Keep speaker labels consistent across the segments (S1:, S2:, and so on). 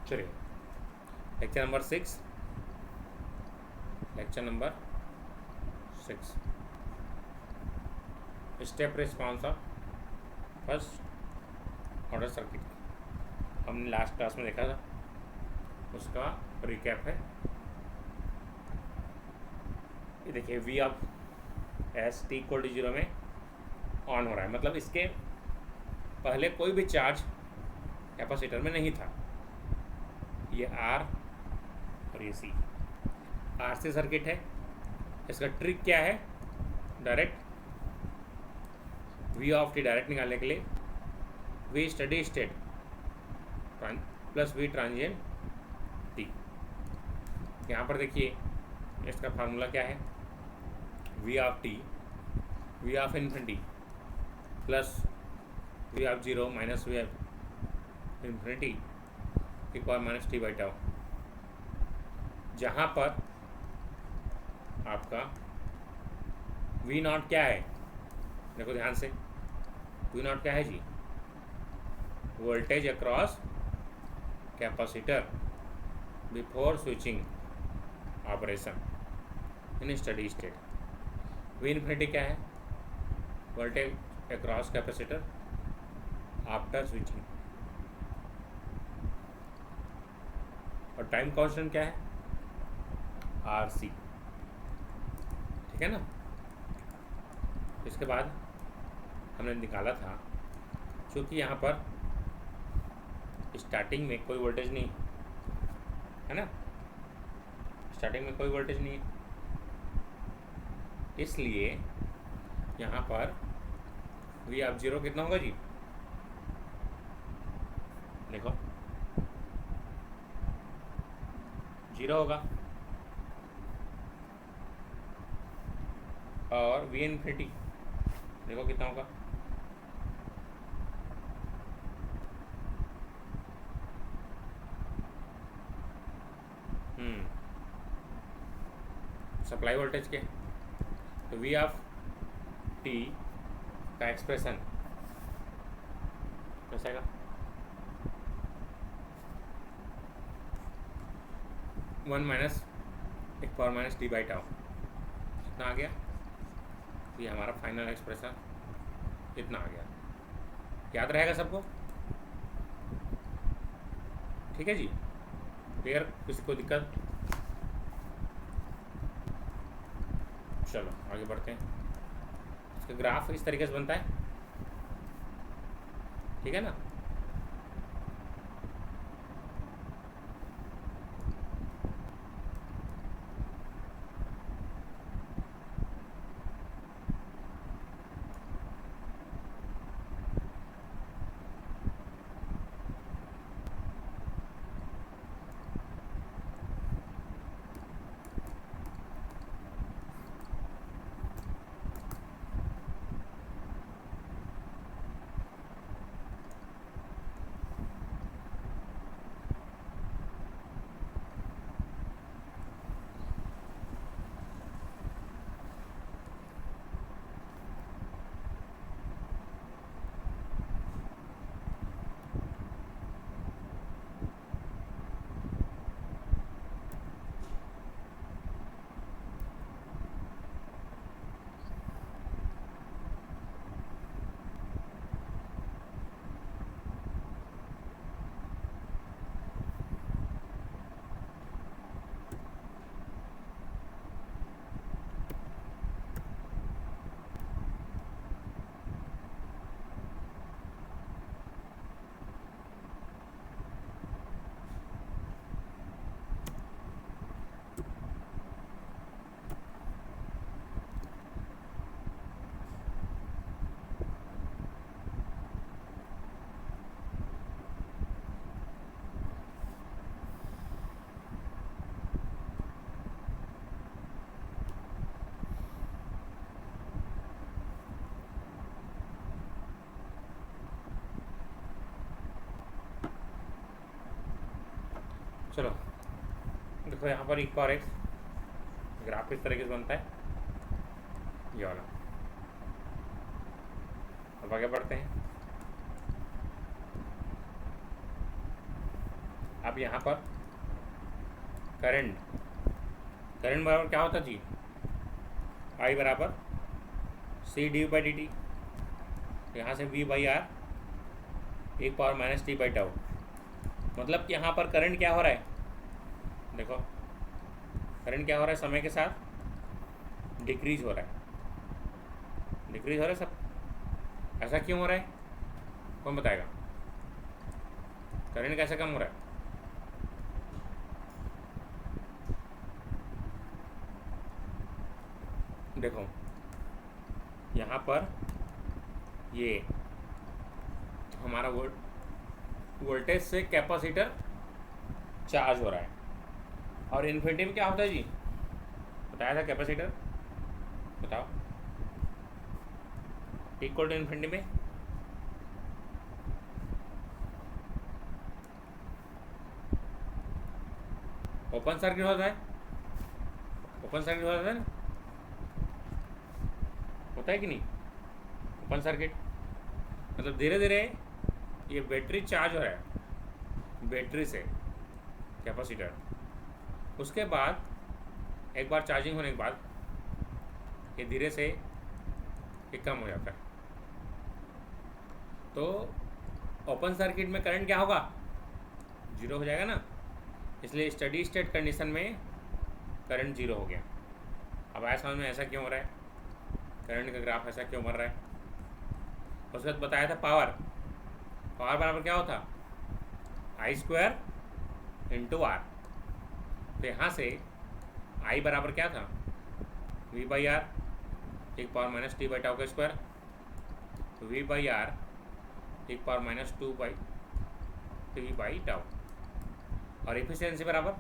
S1: चलिए, lecture number 6, lecture number 6, step response of first order circuit. हमने last class में देखा था, उसका रिकैप है। ये देखिए, V of S T equal to 0 में ऑन हो रहा है, मतलब इसके पहले कोई भी चार्ज कैपेसिटर में नहीं था। ये आर और ये सी, आरसी सर्किट है। इसका ट्रिक क्या है? Direct V of T direct निकालने के लिए V steady state plus V transient T. यहाँ पर देखिए, इसका फार्मूला क्या है? V of T, V of infinity plus V of 0 minus V of infinity equal minus T by tau. जहाँ पर आपका वी नॉट क्या है? देखो ध्यान से, वी नॉट क्या है जी? Voltage across capacitor before switching operation in steady state. V infinity क्या है? Voltage across capacitor after switching. और टाइम कांस्टेंट क्या है? R C. ठीक है ना? इसके बाद हमने निकाला था, क्योंकि यहाँ पर स्टार्टिंग में कोई वोल्टेज नहीं है ना, स्टार्टिंग में कोई वोल्टेज नहीं है, इसलिए यहाँ पर वी ऑफ 0 कितना होगा जी? देखो 0 होगा, और वी इन्फिनिटी देखो कितना होगा? सप्लाई वोल्टेज के, तो वी ऑफ टी का एक्सप्रेशन कैसा आएगा? 1 माइनस एक power minus T by tau. कितना आ गया? ये हमारा फाइनल एक्सप्रेशन इतना आ गया। याद रहेगा सबको? ठीक है जी, क्लियर? किसी को दिक्कत? चलो आगे बढ़ते हैं। इसका ग्राफ इस तरीके से बनता है, ठीक है ना? चलो देखो, यहाँ पर एक और एक ग्राफ इस तरीके से बनता है, ये वाला। अब आगे बढ़ते हैं। अब यहाँ पर करंट करंट बराबर क्या होता जी, आई बराबर C D by D T. यहाँ से वी बाई आर एक power minus T by tau. मतलब कि यहाँ पर करंट क्या हो रहा है, देखो करंट क्या हो रहा है, समय के साथ डिक्रीज हो रहा है, डिक्रीज हो रहा है सब। ऐसा क्यों हो रहा है, कौन बताएगा, करंट कैसे कम हो रहा है? देखो यहाँ पर ये हमारा वोल्टेज से कैपेसिटर चार्ज हो रहा है, और इन्फिनिटी में क्या होता है जी, बताया था कैपेसिटर, बताओ इक्वल टू इन्फिनिटी में ओपन सर्किट होता है, ओपन सर्किट होता है ना, होता है कि नहीं ओपन सर्किट। मतलब धीरे धीरे ये बैटरी चार्ज हो रहा है बैटरी से कैपेसिटर, उसके बाद एक बार चार्जिंग होने के बाद ये धीरे से ये कम हो जाता है। तो ओपन सर्किट में करंट क्या होगा, जीरो हो जाएगा ना, इसलिए स्टडी स्टेट कंडीशन में करंट जीरो हो गया। अब आया समझ में ऐसा क्यों हो रहा है, करंट का ग्राफ ऐसा क्यों बन रहा है। उसके बाद बताया था पावर, पावर बराबर क्या होता, आई स्क्वायर इंटू आर। तो यहाँ से आई बराबर क्या था, वी बाई आर एक power minus T by tau का स्क्वायर, वी बाई आर एक power minus two by T by tau. और एफिशिएंसी बराबर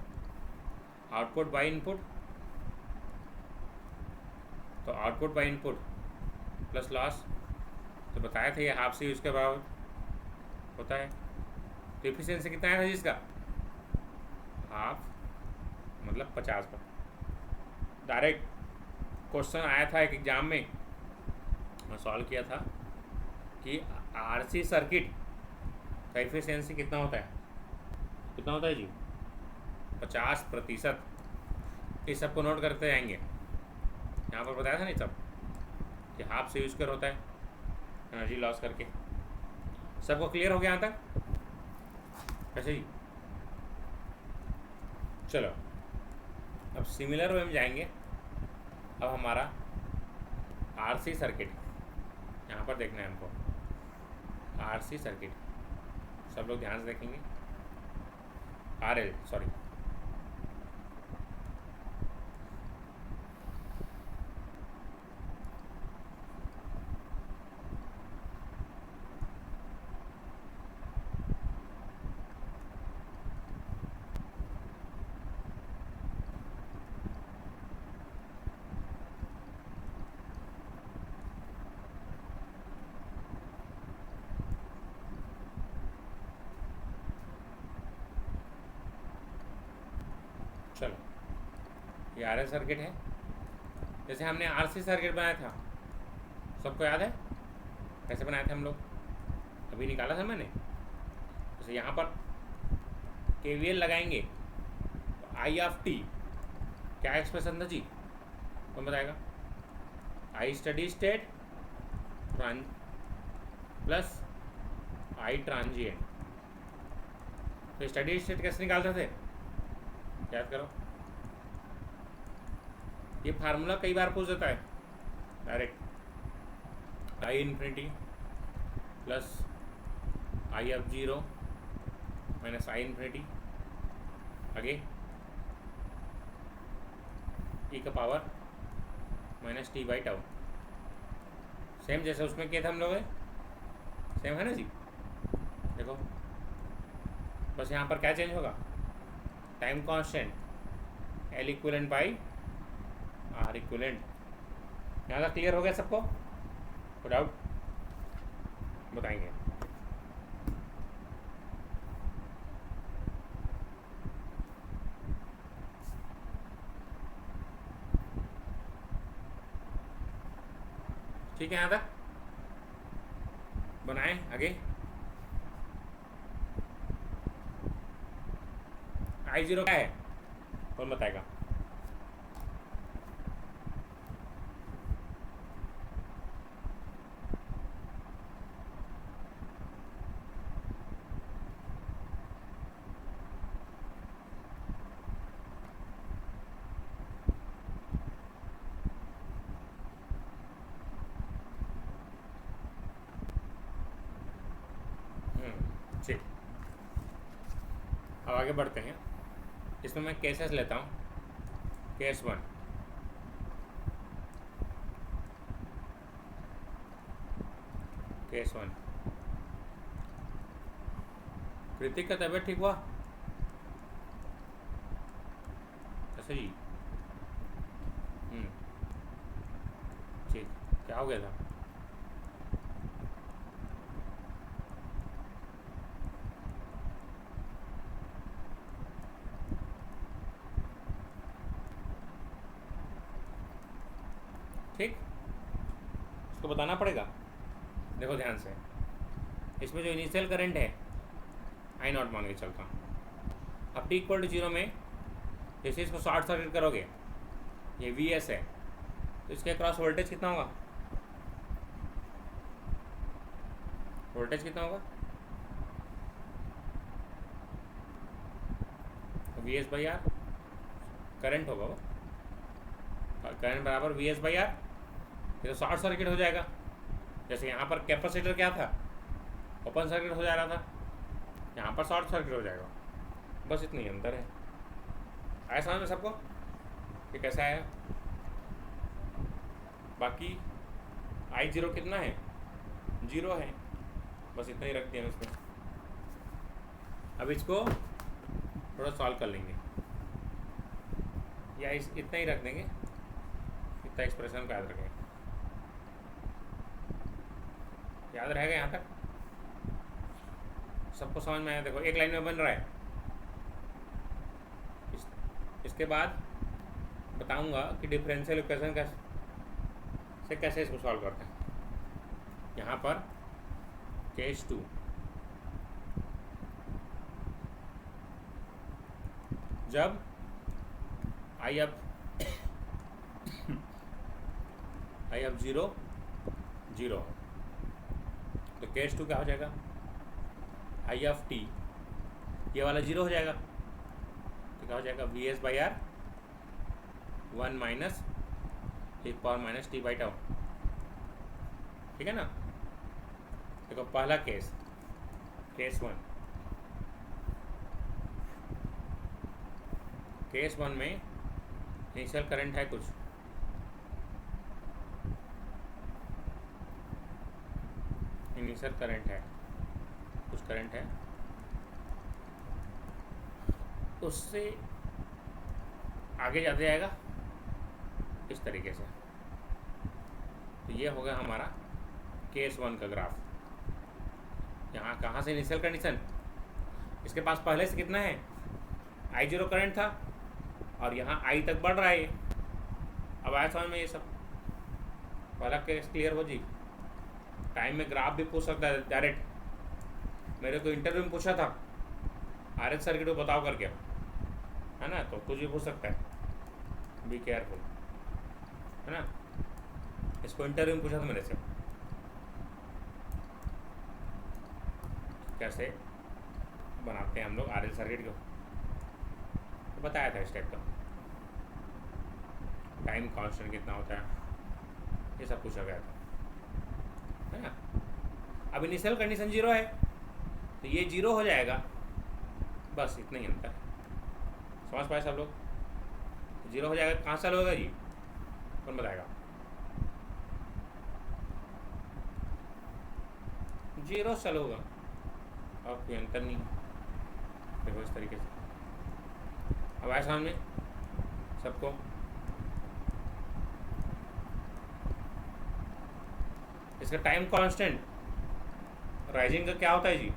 S1: आउटपुट बाई इनपुट, तो output by input plus loss, तो बताया था ये हाफ सी उसके बराबर होता है। तो एफिशिएंसी कितना आया था जिसका, हाफ मतलब 50 पर। डायरेक्ट क्वेश्चन आया था एक एग्जाम में, मैं सॉल्व किया था कि आरसी सर्किट का एफिशिएंसी कितना होता है, कितना होता है जी, 50%। इस सबको नोट करते जाएंगे, यहाँ पर बताया था नहीं सब कि हाफ से यूज कर होता है एनर्जी लॉस करके। सबको क्लियर हो गया यहाँ तक ऐसे ही। चलो अब सिमिलर वे में जाएंगे। अब हमारा आरसी सर्किट यहाँ पर देखना है हमको, आरसी सर्किट सब लोग ध्यान से देखेंगे, आरएल सॉरी, चलो ये आरएल सर्किट है। जैसे हमने आरसी सर्किट बनाया था, सबको याद है कैसे बनाए थे हम लोग, अभी निकाला था मैंने। जैसे यहाँ पर केवीएल लगाएंगे तो आई ऑफ टी क्या एक्सप्रेशन था जी, कौन बताएगा, I study state plus I transient. तो स्टडी स्टेट कैसे निकालते थे, याद करो, ये फार्मूला कई बार पूछ देता है direct, I infinity plus I F zero minus I infinity आगे ई का power minus T by tau. Same जैसे उसमें किया था हम लोग, सेम है ना जी। देखो बस यहाँ पर क्या चेंज होगा, time constant L equivalent by R equivalent. यहाँ तक क्लियर हो गया सबको, कोई डाउट बताएंगे। ठीक है, यहाँ तक बनाएं आगे। I0 क्या है, कौन बताएगा? ठीक, अब आगे बढ़ते हैं। इसमें मैं केसेस लेता हूँ। केस 1, केस 1, कृतिक का तबीयत ठीक हुआ? अच्छा जी। ठीक, क्या हो गया था? ठीक, इसको बताना पड़ेगा। देखो ध्यान से, इसमें जो इनिशियल करंट है I0 मान के चलता हूँ। अब t=0 में जैसे इसको शॉर्ट सर्किट करोगे, ये Vs है, तो इसके क्रॉस वोल्टेज कितना होगा? वोल्टेज कितना होगा? Vs/R करंट होगा वो, करंट बराबर Vs/R। ये तो शॉर्ट सर्किट हो जाएगा। जैसे यहाँ पर कैपेसिटर क्या था, ओपन सर्किट हो जा रहा था, यहाँ पर शॉर्ट सर्किट हो जाएगा। बस इतनी अंतर है। आया समझ में सबको ये कैसा है? बाकी I0 कितना है? 0 है, बस इतना ही रखते हैं उसमें। अब इसको थोड़ा सॉल्व कर लेंगे, या इतना ही रख देंगे, इतना एक्सप्रेशन को याद रखेंगे। याद रहेगा यहाँ तक? सबको समझ में आया? देखो एक लाइन में बन रहा है। इसके बाद बताऊंगा कि डिफरेंशियल इक्वेशन से कैसे इसको सॉल्व करते हैं। यहाँ पर केस 2, जब I of 0 0, तो केस 2 क्या हो जाएगा? I of t, ये वाला 0 हो जाएगा, तो क्या हो जाएगा? Vs/R 1 minus (e⁻t/τ). ठीक है ना? देखो पहला केस, केस 1, केस 1 में इनिशियल करंट है कुछ, इनिशियल करंट है कुछ, करंट है, उससे आगे जाते जाएगा इस तरीके से। तो ये हो गया हमारा केस 1 का ग्राफ। यहाँ कहाँ से इनिशियल कंडीशन, इसके पास पहले से कितना है? I0 करंट था, और यहाँ I तक बढ़ रहा है। अब आया समझ में ये सब? पहला केस क्लियर हो जी? टाइम में ग्राफ भी पूछ सकता है डायरेक्ट। मेरे को इंटरव्यू में पूछा था RS सर्किट को बताओ करके, है ना? तो कुछ भी पूछ सकता है, बी केयरफुल, है ना? इसको इंटरव्यू में पूछा था मेरे से, कैसे बनाते हैं हम लोग RL सर्किट को, तो बताया था इस टाइप का। टाइम कांस्टेंट कितना होता है, ये सब पूछा गया था, है ना? अब इनिशियल कंडीशन 0 है, तो ये 0 हो जाएगा, बस इतना ही अंतर। समझ पाए सब लोग? 0 हो जाएगा, कहाँ से होगा जी, कौन बताएगा? 0 चल होगा, और कोई अंतर नहीं। देखो इस तरीके से। अब आए सामने सबको? इसका टाइम कांस्टेंट राइजिंग का क्या होता है जी?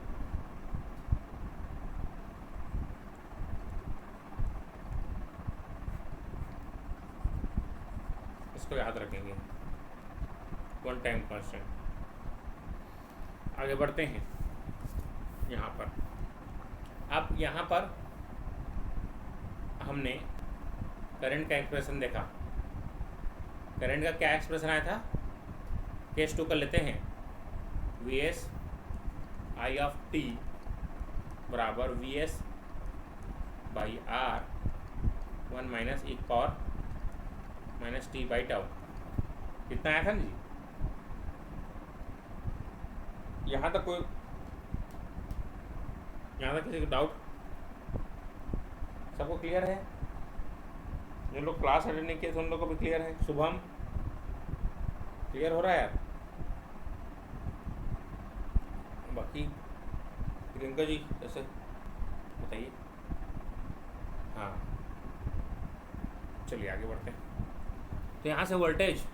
S1: इसको याद रखेंगे, वन टाइम कांस्टेंट। आगे बढ़ते हैं यहाँ पर। अब यहाँ पर हमने करंट का एक्सप्रेशन देखा। करंट का क्या एक्सप्रेशन आया था? केस 2 कर लेते हैं। V S I of T बराबर V S by R 1 minus E power minus T by tau. कितना आया था ना जी? यहाँ तक कोई, यहाँ तक किसी को डाउट? सबको क्लियर है? जो लोग क्लास अटेंड नहीं किए थे उन लोग को भी क्लियर है? शुभम, क्लियर हो रहा है यार? बाकी प्रियंका जी ऐसे बताइए। हाँ, चलिए आगे बढ़ते हैं। तो यहाँ से वोल्टेज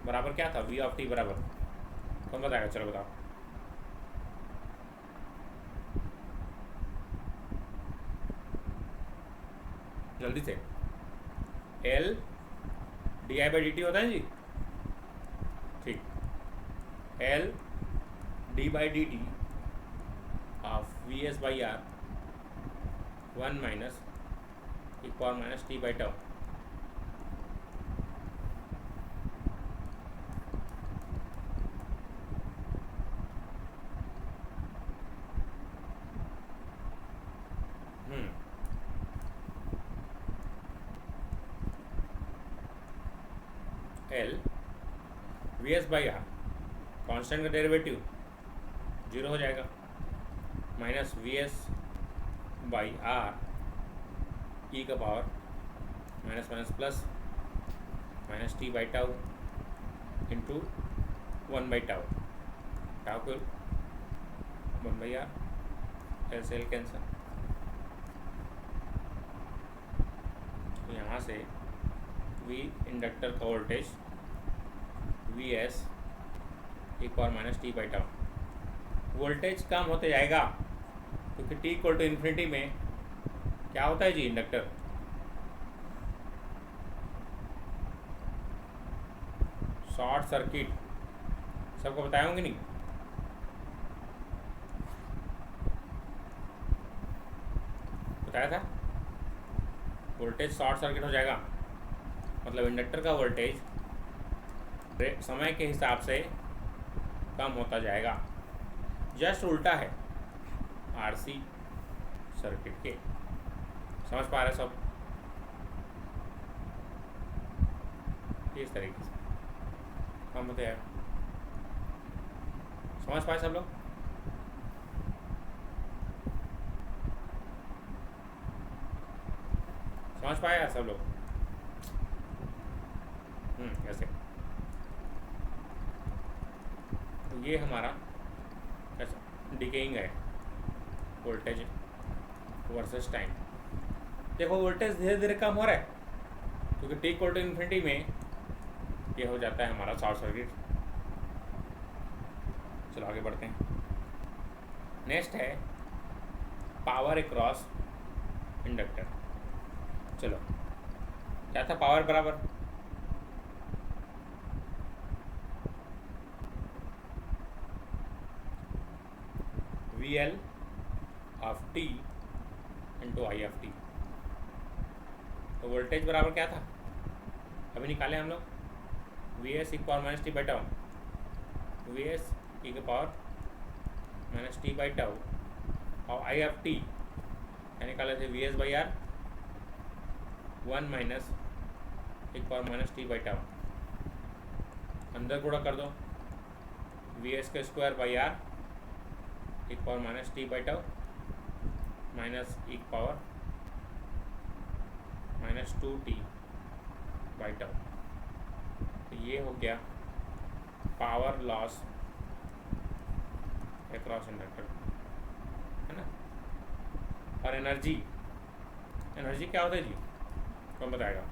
S1: बराबर क्या था? वी ऑफ टी बराबर, कौन बताएगा? चलो बताओ। जल्दी से। L D I by D T होता है जी। ठीक, L D by D T of V S by R 1 minus E power minus T by tau. L V S by R, constant का डेरिवेटिव 0 हो जाएगा, minus V S by R E का power minus minus plus minus T by tau into 1 by tau. Tau को 1 by R, L से L cancer. तो यहाँ से V inductor का voltage V S E power minus T by tau. Voltage कम होते जाएगा क्योंकि टी इक्वल टू इन्फिनिटी में क्या होता है जी? Inductor short circuit. सबको बताया होंगे नहीं? बताया था। वोल्टेज शॉर्ट सर्किट हो जाएगा, मतलब इंडक्टर का वोल्टेज समय के हिसाब से कम होता जाएगा। जस्ट उल्टा है आरसी सर्किट के। समझ पा रहे सब? इस तरीके से कम होते हैं। समझ पाए सब लोग? समझ पाए यार सब लोग? ऐसे। तो ये हमारा कैसा डिकेइंग है, वोल्टेज वर्सेस टाइम। देखो वोल्टेज धीरे धीरे कम हो रहा है क्योंकि टी इक्वल टू इन्फिनिटी में ये हो जाता है हमारा शॉर्ट सर्किट। चलो आगे बढ़ते हैं। नेक्स्ट है पावर अक्रॉस इंडक्टर। चलो, क्या था पावर बराबर? V L of T into I of T. तो वोल्टेज बराबर क्या था? अभी निकाले हम लोग। V S E power minus T by tau, V S E के power minus T by tau, और आई ऑफ टी क्या निकाले थे? V S by R 1 minus E power minus T by tau. अंदर गुणा कर दो, वी एस के square by R E power minus T by tau minus E power minus 2t by tau. तो ये हो गया पावर लॉस अक्रॉस इंडक्टर, है ना। और एनर्जी, एनर्जी क्या होता है जी? कौन बताएगा?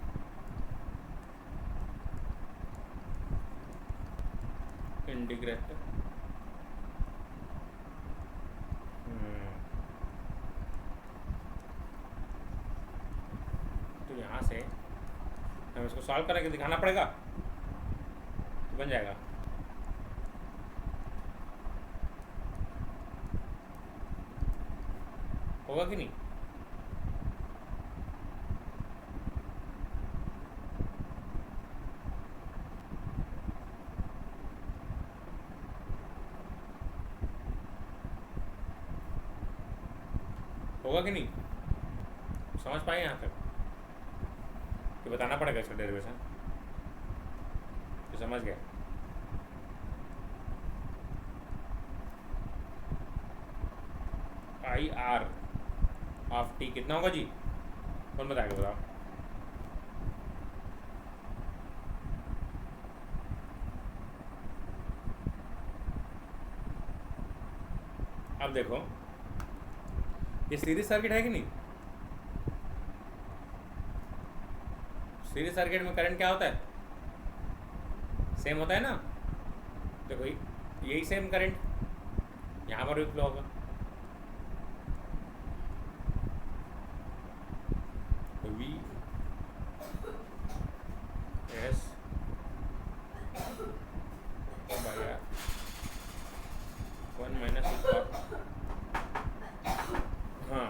S1: इंटीग्रेट। तो यहाँ से हम इसको सॉल्व करके दिखाना पड़ेगा तो बन जाएगा। होगा कि नहीं? होगा कि नहीं? समझ पाए यहाँ तक कि बताना पड़ेगा इसका डेरिवेशन? तो समझ गए। आई आर ऑफ टी कितना होगा जी? कौन बताएगा, बताओ। अब देखो, ये सीरीज सर्किट है कि नहीं? सीरीज सर्किट में करंट क्या होता है? सेम होता है ना। देखो यही सेम करंट यहाँ पर भी फ्लो होगा। तो V S by R 1 minus हाँ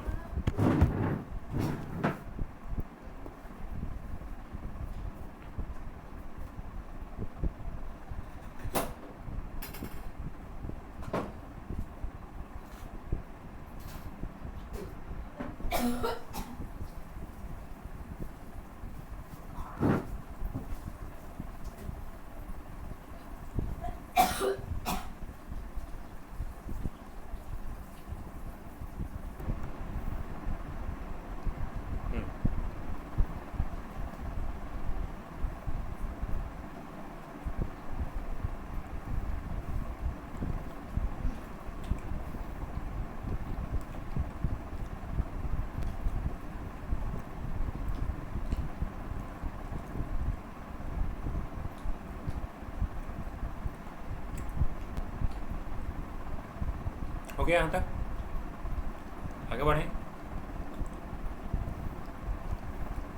S1: हो गया यहाँ तक। आगे बढ़ें।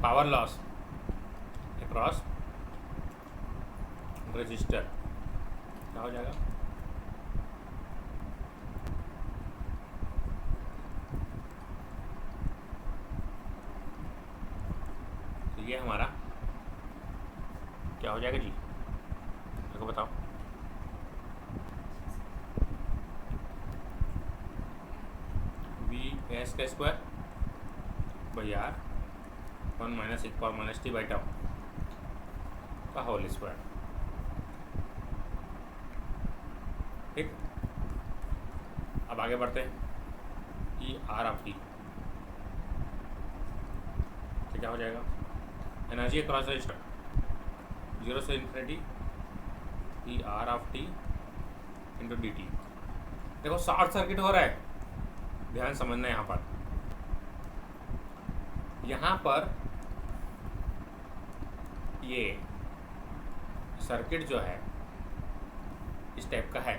S1: पावर लॉस अक्रॉस रजिस्टर क्या हो जाएगा? तो ये हमारा क्या हो जाएगा जी? देखो बताओ। वी एस का स्क्वायर बाई आर 1 माइनस एक power minus T by tau का होल स्क्वायर। ठीक, अब आगे बढ़ते हैं। ई आर ऑफ टी तो क्या हो जाएगा? एनर्जी अक्रॉस रजिस्टर 0 से infinity E R of T into D T. देखो शॉर्ट सर्किट हो रहा है, ध्यान समझना है। यहाँ पर ये सर्किट जो है इस टाइप का है।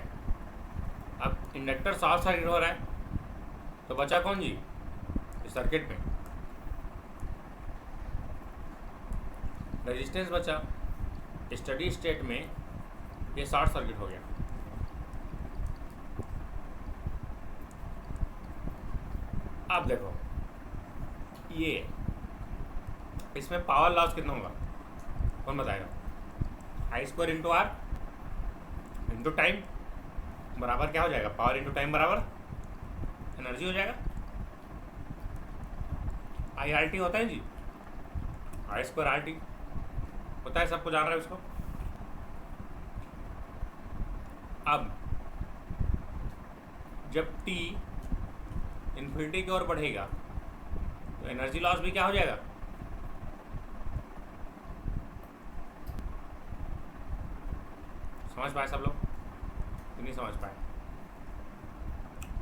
S1: अब इंडक्टर शॉर्ट सर्किट हो रहा है तो बचा कौन जी इस सर्किट में? रेजिस्टेंस बचा। स्टडी स्टेट में ये शॉर्ट सर्किट हो गया। अब देखो ये इसमें पावर लॉस कितना होगा कौन बताएगा? I square into R into time बराबर क्या हो जाएगा? पावर इंटू टाइम बराबर एनर्जी हो जाएगा। आई आर टी होता है जी, आई स्क्वायर आर टी होता है, सबको जान रहा है उसको। अब जब टी इन्फिनिटी की ओर बढ़ेगा तो एनर्जी लॉस भी क्या हो जाएगा? समझ पाए सब लोग कि नहीं समझ पाए?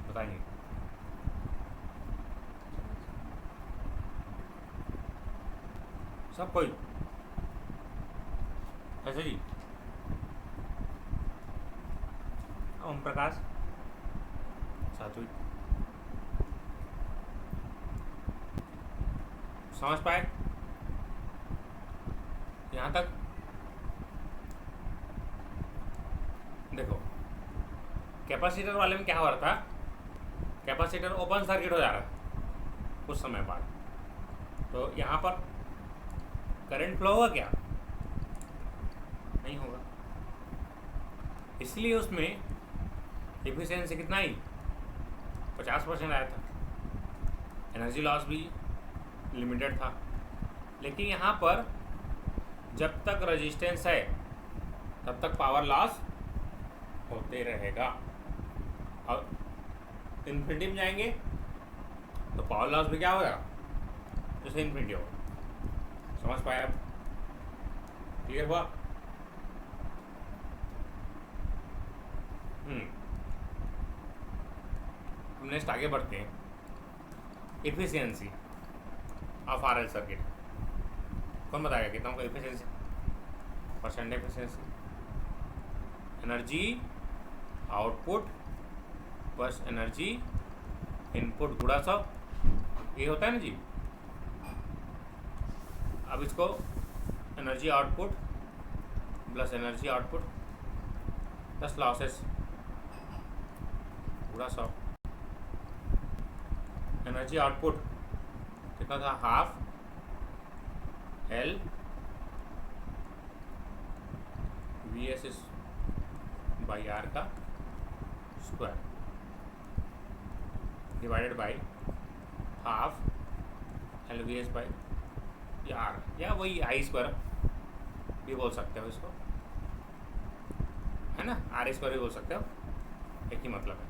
S1: बताइए। सब कोई ऐसे जी? ओम प्रकाश सात्विक समझ पाए यहाँ तक? देखो कैपेसिटर वाले में क्या हो रहा था? कैपेसिटर ओपन सर्किट हो जा रहा था कुछ समय बाद, तो यहाँ पर करंट फ्लो होगा क्या? नहीं होगा। इसलिए उसमें एफिशिएंसी कितना ही 50% आया था। एनर्जी लॉस भी लिमिटेड था, लेकिन यहाँ पर जब तक रेजिस्टेंस है तब तक पावर लॉस होते रहेगा, और इन्फिनिटी में जाएंगे तो पावर लॉस भी क्या होगा, जैसे इन्फिनिटी होगा। समझ पाए आप? क्लियर हुआ? नेक्स्ट आगे बढ़ते हैं। एफिशिएंसी ऑफ आरएल सर्किट, कौन बताएगा कितना होगा efficiency? Percent efficiency, energy output बस एनर्जी इनपुट गुणा 100, ये होता है ना जी। अब इसको energy output plus energy output plus losses गुणा 100। एनर्जी आउटपुट कितना था, half L V S by R का square divided by half L V S by R, या वही आई स्क्वायर भी बोल सकते हो इसको, है ना, आर स्क्वायर भी बोल सकते हो, एक ही मतलब है।